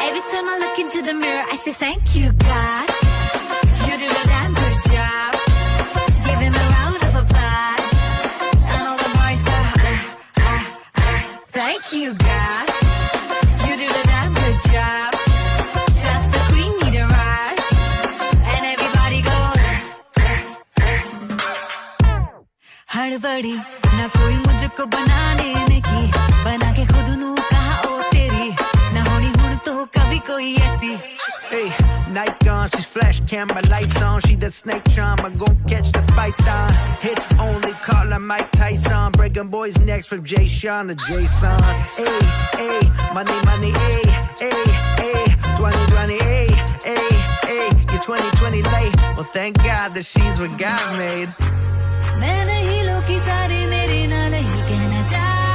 Every time I look into the mirror, I say thank you, God. You did a damn good job. Give him a round of applause. And all the boys go, thank you, God. You did a damn good job. That's the queen need a rush. And everybody goes, हड़बड़ी ना कोई मुझको बनाने में की, बना के खुद नू कहा ओ तेरी, ना होनी हुन तो कभी कोई ऐसी. Hey, Nike on, she's flash camera lights on. She that snake charmer, gon' catch the python. Hits only, call her Mike Tyson. Breaking boys' necks from Jay Sean to Jason. Hey, hey, money, money, hey, hey, hey. 2020, hey, hey, hey. You're 2020 late. Well, thank God that she's what God made. मैं नहीं लोग की सारी मेरे नाल ही कहना चाह